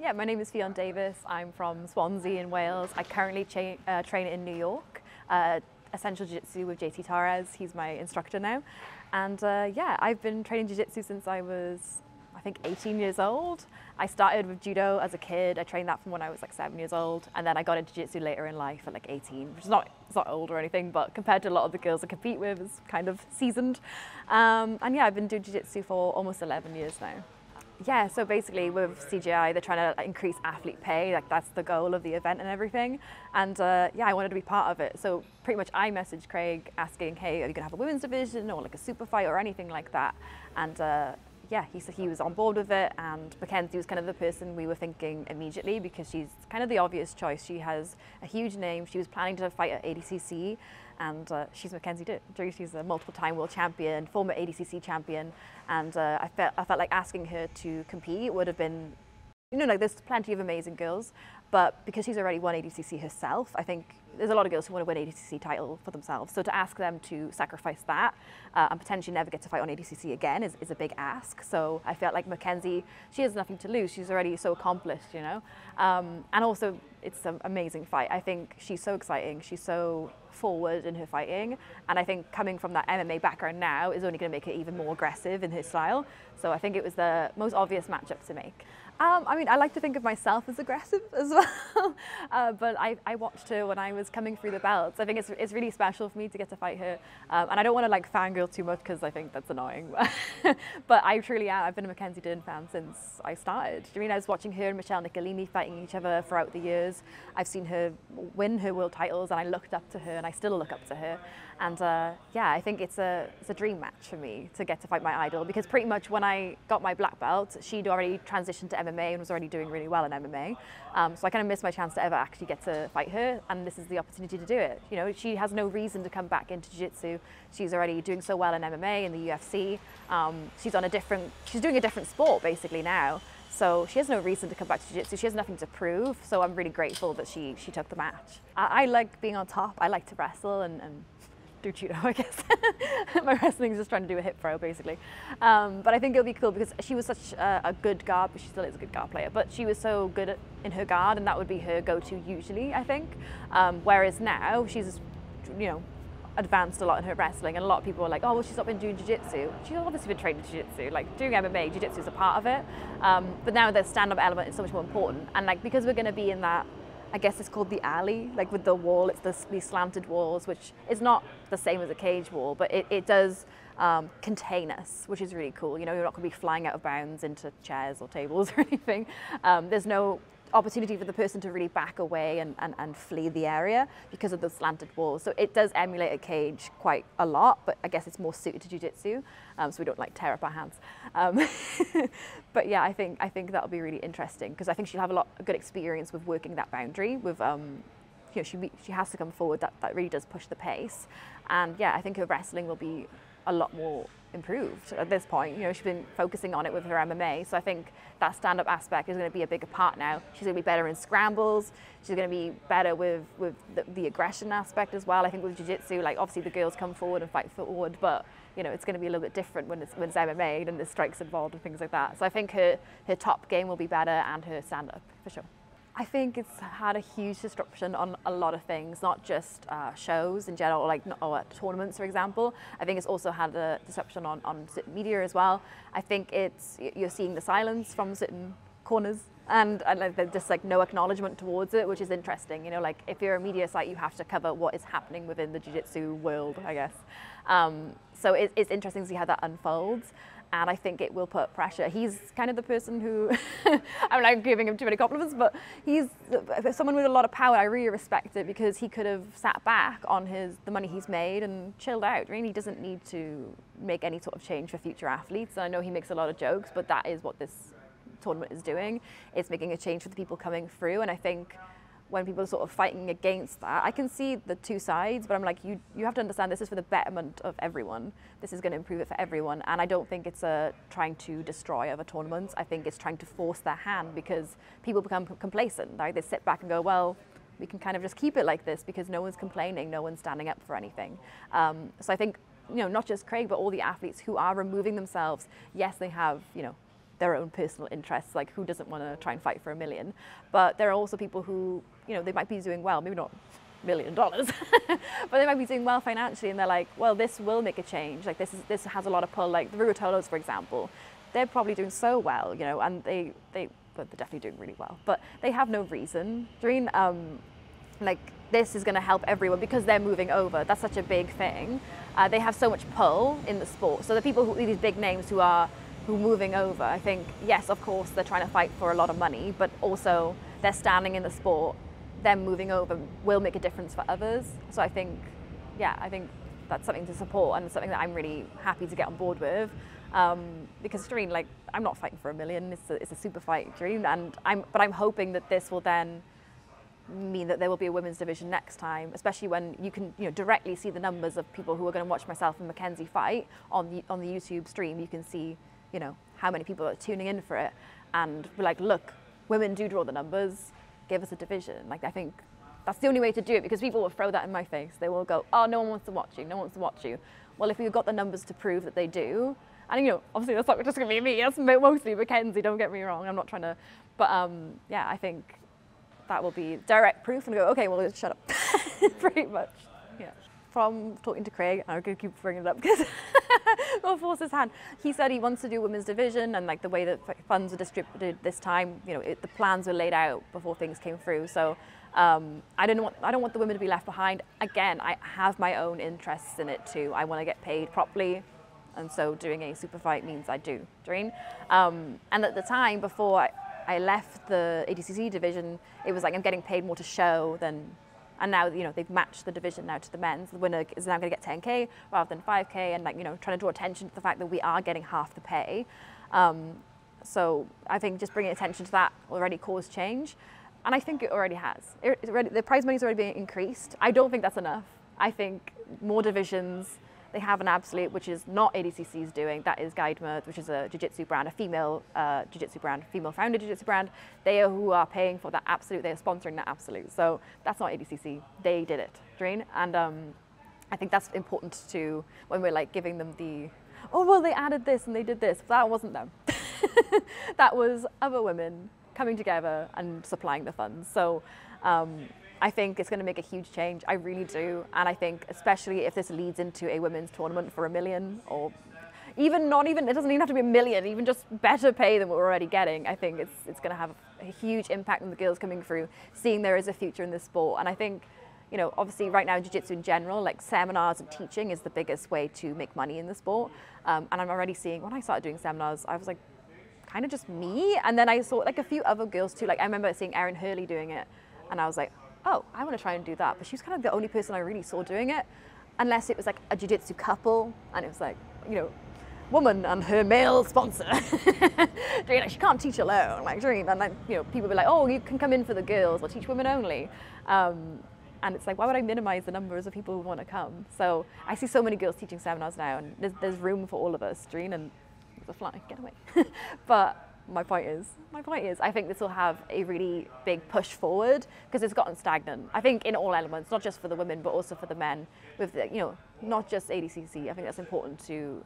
Yeah, my name is Ffion Davies. I'm from Swansea in Wales. I currently train in New York, Essential Jiu-Jitsu with JT Torres. He's my instructor now. And yeah, I've been training Jiu-Jitsu since I was, I think, 18 years old. I started with judo as a kid. I trained that from when I was like 7 years old. And then I got into Jiu-Jitsu later in life at like 18, which is it's not old or anything, but compared to a lot of the girls I compete with, it's kind of seasoned. And yeah, I've been doing Jiu-Jitsu for almost 11 years now. Yeah, so basically with CGI, they're trying to increase athlete pay, like that's the goal of the event and everything. And yeah, I wanted to be part of it. So pretty much I messaged Craig asking, hey, are you gonna have a women's division or like a super fight or anything like that? And yeah, he said he was on board with it, and Mackenzie was kind of the person we were thinking immediately because she's kind of the obvious choice. She has a huge name. She was planning to fight at ADCC, and she's Mackenzie Dern. She's a multiple-time world champion, former ADCC champion, and I felt like asking her to compete would have been, you know, like there's plenty of amazing girls, but because she's already won ADCC herself, I think there's a lot of girls who want to win ADCC title for themselves. So to ask them to sacrifice that and potentially never get to fight on ADCC again is a big ask. So I felt like Mackenzie, she has nothing to lose. She's already so accomplished, you know. And also it's an amazing fight. I think she's so exciting. She's so forward in her fighting. And I think coming from that MMA background now is only going to make her even more aggressive in her style. So I think it was the most obvious matchup to make. I mean, I like to think of myself as aggressive as well, but I watched her when I was coming through the belts. I think it's really special for me to get to fight her, and I don't want to like fangirl too much because I think that's annoying, but I truly am. I've been a Mackenzie Dern fan since I started. I mean, I was watching her and Michelle Nicolini fighting each other throughout the years. I've seen her win her world titles, and I looked up to her, and I still look up to her. And yeah, I think it's a dream match for me to get to fight my idol, because pretty much when I got my black belt, she'd already transitioned to MMA and was already doing really well in MMA. So I kind of missed my chance to ever actually get to fight her, and this is the opportunity to do it. You know, she has no reason to come back into Jiu-Jitsu. She's already doing so well in MMA, in the UFC. She's doing a different sport basically now. So she has no reason to come back to Jiu-Jitsu. She has nothing to prove. So I'm really grateful that she took the match. I like being on top. I like to wrestle and do judo, I guess. My wrestling is just trying to do a hip throw, basically. But I think it'll be cool because she was such a good guard, but she still is a good guard player, but she was so good in her guard, and that would be her go-to usually, I think. Whereas now, she's, you know, advanced a lot in her wrestling, and a lot of people are like, oh, well, she's not been doing jiu-jitsu. She's obviously been training jiu-jitsu, like doing MMA, jiu-jitsu is a part of it. But now the stand-up element is so much more important, and like because we're going to be in that, I guess it's called the alley, like with the wall, it's these slanted walls, which is not the same as a cage wall, but it does contain us, which is really cool. You know, you're not going to be flying out of bounds into chairs or tables or anything. There's no opportunity for the person to really back away and flee the area because of the slanted walls. So it does emulate a cage quite a lot, but I guess it's more suited to jiu-jitsu, so we don't like tear up our hands. But yeah, I think that'll be really interesting because I think she'll have a good experience with working that boundary with, you know, she has to come forward. That really does push the pace. And yeah, I think her wrestling will be a lot more improved at this point. You know, she's been focusing on it with her MMA, so I think that stand-up aspect is going to be a bigger part now. She's going to be better in scrambles. She's going to be better with the aggression aspect as well. I think with jiu-jitsu, like obviously the girls come forward and fight forward, but you know, it's going to be a little bit different when it's MMA and there's strikes involved and things like that. So I think her top game will be better, and her stand-up for sure. I think it's had a huge disruption on a lot of things, not just shows in general, like or tournaments, for example. I think it's also had a disruption on certain media as well. I think you're seeing the silence from certain corners, and there's just like no acknowledgement towards it, which is interesting. You know, like if you're a media site, you have to cover what is happening within the jiu-jitsu world, I guess. So it's interesting to see how that unfolds. And I think it will put pressure. He's kind of the person who, I'm not giving him too many compliments, but he's someone with a lot of power. I really respect it because he could have sat back on the money he's made and chilled out. Really, he doesn't need to make any sort of change for future athletes. And I know he makes a lot of jokes, but that is what this tournament is doing. It's making a change for the people coming through. And I think when people are sort of fighting against that, I can see the two sides, but I'm like, you have to understand this is for the betterment of everyone. This is going to improve it for everyone. And I don't think it's trying to destroy other tournaments. I think it's trying to force their hand because people become complacent, right? They sit back and go, well, we can kind of just keep it like this because no one's complaining, no one's standing up for anything. So I think, you know, not just Craig, but all the athletes who are removing themselves, yes, they have, you know, their own personal interests, like who doesn't want to try and fight for $1 million? But there are also people who, you know, they might be doing well, maybe not $1 million, but they might be doing well financially, and they're like, well, this will make a change. Like this has a lot of pull. Like the Ruotolos, for example, they're probably doing so well, you know, and but they're definitely doing really well. But they have no reason. Like this is going to help everyone because they're moving over. That's such a big thing. They have so much pull in the sport. So the people who these big names who are moving over, I think, yes, of course, they're trying to fight for a lot of money, but also they're standing in the sport. Them moving over will make a difference for others. So I think, yeah, I think that's something to support and something that I'm really happy to get on board with. Because Doreen, like, I'm not fighting for $1 million. It's a super fight, Doreen, and I'm hoping that this will then mean that there will be a women's division next time, especially when you can, you know, directly see the numbers of people who are going to watch myself and Mackenzie fight on the YouTube stream. You can see, you know, how many people are tuning in for it, and we're like, look, women do draw the numbers. Give us a division. Like, I think that's the only way to do it, because people will throw that in my face. They will go, oh, no one wants to watch you. No one wants to watch you. Well, if we've got the numbers to prove that they do, and, you know, obviously that's not just going to be me. That's mostly Mackenzie. Don't get me wrong. I'm not trying to, but yeah, I think that will be direct proof and go, okay, well, shut up. Pretty much, yeah. From talking to Craig, I'm going to keep bringing it up because I'll force his hand. He said he wants to do women's division, and like the way that funds were distributed this time, you know, the plans were laid out before things came through. So I don't want the women to be left behind. Again, I have my own interests in it too. I want to get paid properly, and so doing a super fight means I do, Doreen. And at the time before I left the ADCC division, it was like I'm getting paid more to show than, and now, you know, they've matched the division now to the men's. The winner is now going to get 10K rather than 5K, and, like, you know, trying to draw attention to the fact that we are getting half the pay. So I think just bringing attention to that already caused change, and I think it already has. The prize money is already being increased. I don't think that's enough. I think more divisions. They have an absolute, which is not ADCC's doing. That is Guidema, which is a jiu-jitsu brand, a female jiu-jitsu brand, female-founded jiu-jitsu brand. They are who are paying for that absolute. They are sponsoring that absolute. So that's not ADCC. They did it, Doreen. And I think that's important to, when we're like giving them the, oh, well, they added this and they did this. That wasn't them. That was other women coming together and supplying the funds. So I think it's going to make a huge change. I really do. And I think especially if this leads into a women's tournament for $1 million, or even not even, it doesn't even have to be $1 million, even just better pay than what we're already getting. I think it's going to have a huge impact on the girls coming through, seeing there is a future in this sport. And I think, you know, obviously right now in jiu-jitsu in general, like seminars and teaching is the biggest way to make money in the sport. And I'm already seeing, when I started doing seminars, I was like, kind of just me. And then I saw like a few other girls too. Like I remember seeing Erin Hurley doing it, and I was like, oh, I want to try and do that. But she was kind of the only person I really saw doing it, unless it was like a jiu-jitsu couple, and it was like, you know, woman and her male sponsor. Like, she can't teach alone, like, and like, you know, people be like, oh, you can come in for the girls, or teach women only. And it's like, why would I minimize the numbers of people who want to come? So I see so many girls teaching seminars now, and there's room for all of us, and there's a fly, get away. But my point is, I think this will have a really big push forward, because it's gotten stagnant. I think in all elements, not just for the women, but also for the men, with the, you know, not just ADCC. I think that's important to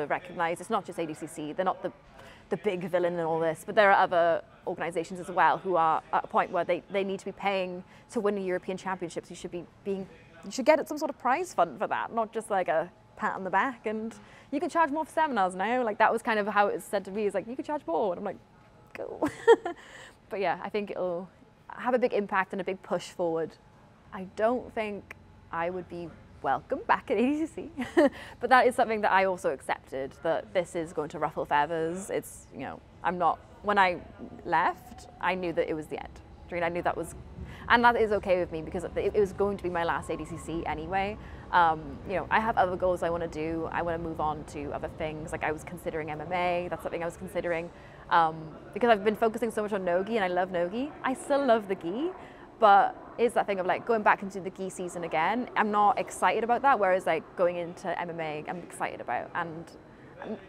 recognize. It's not just ADCC. They're not the big villain in all this, but there are other organizations as well who are at a point where they need to be paying to win the European Championships. You should get some sort of prize fund for that, not just like a pat on the back. And you can charge more for seminars now. Like, that was kind of how it was said to me, is like, you can charge more. And I'm like, cool. But yeah, I think it'll have a big impact and a big push forward. I don't think I would be welcome back at ADCC, but that is something that I also accepted, that this is going to ruffle feathers. It's, you know, when I left, I knew that it was the end. I knew that was, and that is okay with me, because it was going to be my last ADCC anyway. You know, I have other goals I want to do. I want to move on to other things. Like, I was considering MMA. That's something I was considering, because I've been focusing so much on no-gi, and I love no-gi. I still love the gi, but it's that thing of like going back into the gi season again. I'm not excited about that, whereas like going into MMA, I'm excited about. And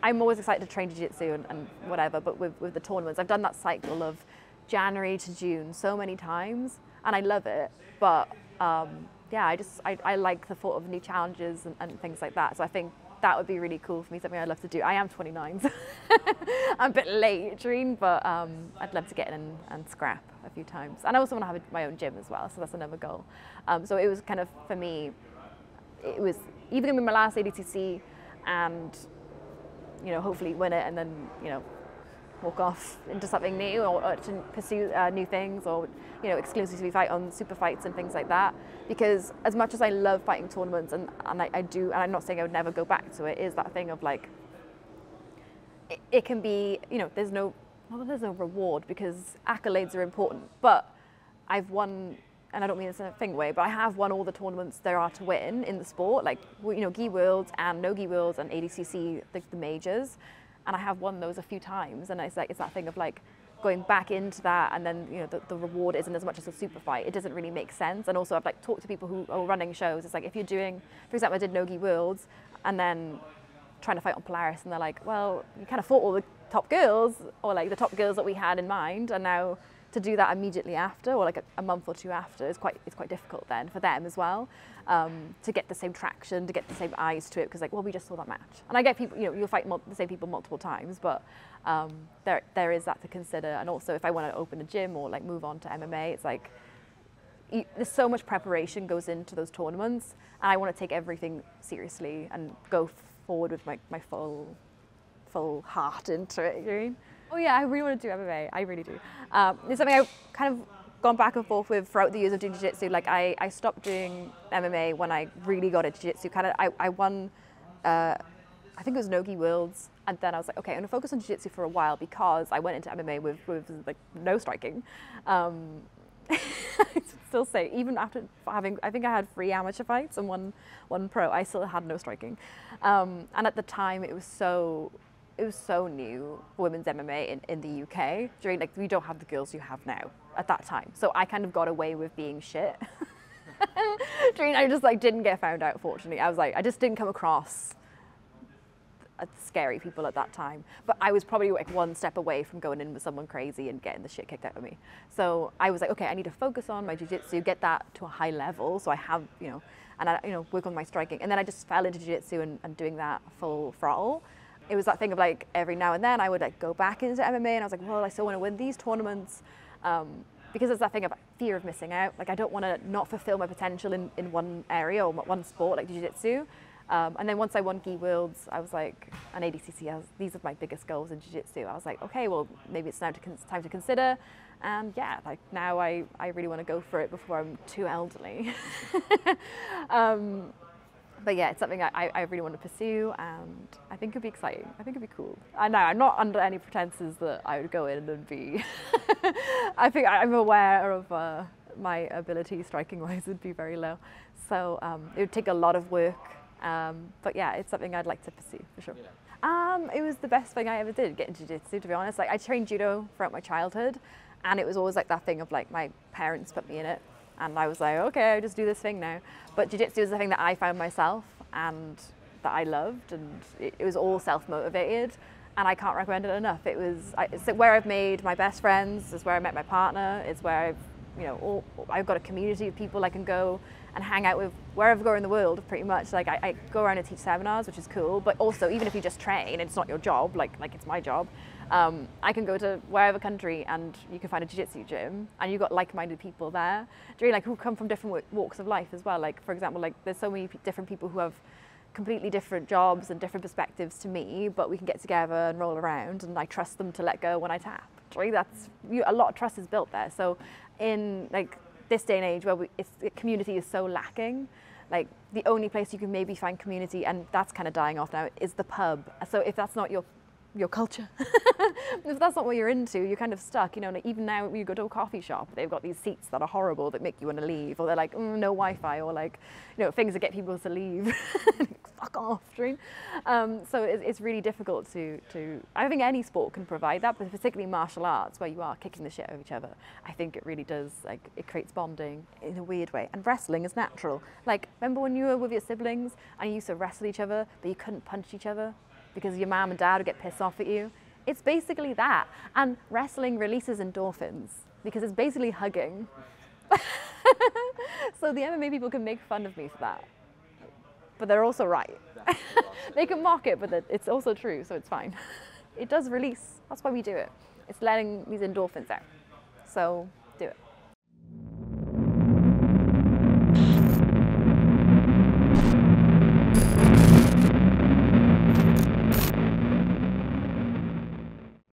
I'm always excited to train jiu-jitsu and whatever, but with the tournaments, I've done that cycle of January to June so many times, and I love it. But yeah, I like the thought of new challenges and things like that. So I think that would be really cool for me, something I'd love to do. I am 29, so I'm a bit late, Dream, but I'd love to get in and scrap a few times. And I also want to have my own gym as well, so that's another goal. So it was kind of, for me, it was even in my last ADCC and, you know, hopefully win it and then, you know, walk off into something new or to pursue new things, or, you know, exclusively fight on super fights and things like that. Because as much as I love fighting tournaments, and I do, and I'm not saying I would never go back to it, is that thing of like, it can be, you know, there's no reward, because accolades are important, but I've won, and I don't mean this in a thing way, but I have won all the tournaments there are to win in the sport, like, you know, Gi Worlds and No Gi Worlds and ADCC, the majors. And I have won those a few times, and it's like, it's that thing of like going back into that, and then, you know, the reward isn't as much as a super fight. It doesn't really make sense. And also I've like talked to people who are running shows. It's like, if you're doing, for example, I did No Gi Worlds and then trying to fight on Polaris, and they're like, well, you kind of fought all the top girls, or like the top girls that we had in mind, and now to do that immediately after, or like a month or two after, it's quite difficult then for them as well, to get the same traction, to get the same eyes to it, because like, well, we just saw that match. And I get people, you know, you'll fight the same people multiple times, but there is that to consider. And also, if I want to open a gym or like move on to MMA, it's like, there's so much preparation goes into those tournaments, and I want to take everything seriously and go forward with my full heart into it. You know what I mean? Oh yeah, I really want to do MMA. I really do. It's something I've kind of gone back and forth with throughout the years of doing jiu-jitsu. Like I stopped doing MMA when I really got into jiu-jitsu. Kind of, I won, I think it was No Gi Worlds, and then I was like, okay, I'm gonna focus on jiu-jitsu for a while, because I went into MMA with like no striking. I still say, even after having, I think I had 3 amateur fights and one pro, I still had no striking. And at the time, it was so new for women's MMA in the UK. During, like, we don't have the girls you have now at that time. So I kind of got away with being shit. I just like didn't get found out, fortunately. I was like, I just didn't come across scary people at that time. But I was probably like one step away from going in with someone crazy and getting the shit kicked out of me. So I was like, okay, I need to focus on my jiu-jitsu, get that to a high level, so I have, you know, and I, you know, work on my striking. And then I just fell into jiu-jitsu and doing that full throttle. It was that thing of like, every now and then I would like go back into MMA, and I was like, well, I still want to win these tournaments, because there's that thing of fear of missing out. Like, I don't want to not fulfill my potential in one area or one sport like jiu-jitsu. And then once I won Gi Worlds, I was like, and ADCC, these are my biggest goals in jiu-jitsu. I was like, okay, well, maybe it's time to consider. And yeah, like now I really want to go for it before I'm too elderly. But yeah, it's something I really want to pursue, and I think it'd be exciting. I think it'd be cool. I know I'm not under any pretenses that I would go in and be. I think I'm aware of my ability striking-wise would be very low, so it would take a lot of work. But yeah, it's something I'd like to pursue for sure. It was the best thing I ever did, get into jiu-jitsu, to be honest. Like, I trained judo throughout my childhood, and it was always like that thing of like my parents put me in it. And I was like, okay, I just do this thing now. But jiu-jitsu is the thing that I found myself and that I loved, and it was all self-motivated, and I can't recommend it enough. It's where I've made my best friends, it's where I met my partner, it's where I've got a community of people I can go and hang out with wherever I go in the world, pretty much. Like, I go around and teach seminars, which is cool, but also, even if you just train and it's not your job, like it's my job, I can go to wherever country and you can find a jiu-jitsu gym, and you've got like-minded people there, like, who come from different walks of life as well. Like, for example, like, there's so many different people who have completely different jobs and different perspectives to me, but we can get together and roll around, and I trust them to let go when I tap. A lot of trust is built there. So in like this day and age where community is so lacking, like, the only place you can maybe find community, and that's kind of dying off now, is the pub. So if that's not your culture, if that's not what you're into, you're kind of stuck. You know, like, even now when you go to a coffee shop, they've got these seats that are horrible that make you want to leave, or they're like, no Wi-Fi, or like, you know, things that get people to leave. Fuck off, dream. So it's really difficult to. I think any sport can provide that, but particularly martial arts, where you are kicking the shit out of each other, I think it really does. Like, it creates bonding in a weird way. And wrestling is natural. Like, remember when you were with your siblings and you used to wrestle each other, but you couldn't punch each other because your mom and dad would get pissed off at you? It's basically that. And wrestling releases endorphins because it's basically hugging. So the MMA people can make fun of me for that. but they're also right. They can mock it, but it's also true, so it's fine. It does release. That's why we do it. It's letting these endorphins out. So do it.